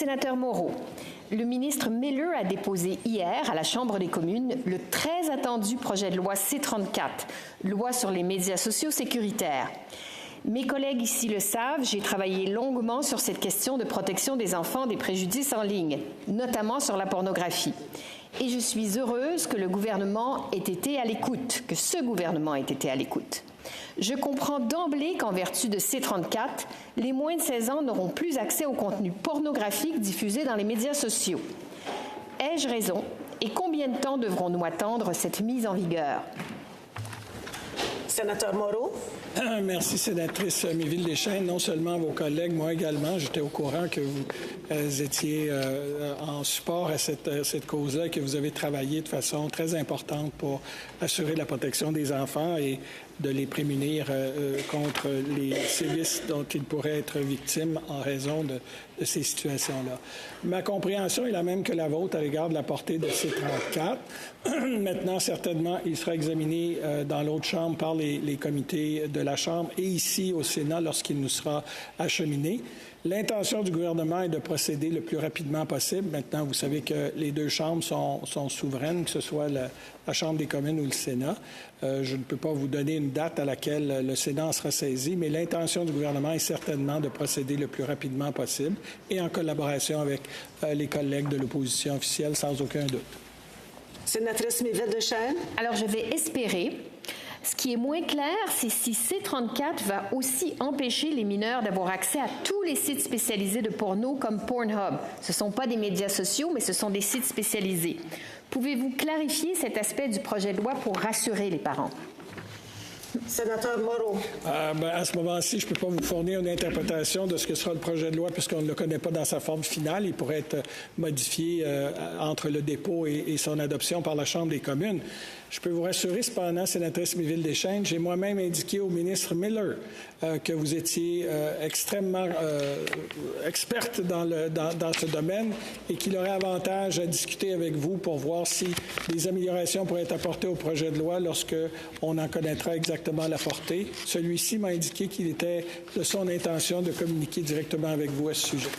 Sénateur Moreau, le ministre Miller a déposé hier à la Chambre des communes le très attendu projet de loi C-34, loi sur les médias sociaux sécuritaires. Mes collègues ici le savent, j'ai travaillé longuement sur cette question de protection des enfants des préjudices en ligne, notamment sur la pornographie. Et je suis heureuse que le gouvernement ait été à l'écoute, que ce gouvernement ait été à l'écoute. Je comprends d'emblée qu'en vertu de C-34, les moins de 16 ans n'auront plus accès au contenu pornographique diffusé dans les médias sociaux. Ai-je raison? Et combien de temps devrons-nous attendre cette mise en vigueur? Sénateur Moreau. Merci, sénatrice Méville-Deschênes. Non seulement vos collègues, moi également, j'étais au courant que vous étiez en support à cette cause-là, que vous avez travaillé de façon très importante pour assurer la protection des enfants et de les prémunir contre les sévices dont ils pourraient être victimes en raison de ces situations-là. Ma compréhension est la même que la vôtre à l'égard de la portée de C-34. Maintenant, certainement, il sera examiné dans l'autre chambre par les comités de la Chambre et ici au Sénat lorsqu'il nous sera acheminé. L'intention du gouvernement est de procéder le plus rapidement possible. Maintenant, vous savez que les deux chambres sont souveraines, que ce soit la Chambre des communes ou le Sénat. Je ne peux pas vous donner une date à laquelle le Sénat en sera saisi, mais l'intention du gouvernement est certainement de procéder le plus rapidement possible et en collaboration avec les collègues de l'opposition officielle, sans aucun doute. Sénatrice Méville-Deschênes. Alors, je vais espérer. Ce qui est moins clair, c'est si C-34 va aussi empêcher les mineurs d'avoir accès à tous les sites spécialisés de porno comme Pornhub. Ce ne sont pas des médias sociaux, mais ce sont des sites spécialisés. Pouvez-vous clarifier cet aspect du projet de loi pour rassurer les parents? Sénateur Moreau. À ce moment-ci, je ne peux pas vous fournir une interprétation de ce que sera le projet de loi puisqu'on ne le connaît pas dans sa forme finale. Il pourrait être modifié entre le dépôt et son adoption par la Chambre des communes. Je peux vous rassurer, cependant, sénatrice Méville-Deschênes, j'ai moi-même indiqué au ministre Miller que vous étiez extrêmement experte dans ce domaine et qu'il aurait avantage à discuter avec vous pour voir si des améliorations pourraient être apportées au projet de loi lorsque on en connaîtra exactement la portée. Celui-ci m'a indiqué qu'il était de son intention de communiquer directement avec vous à ce sujet.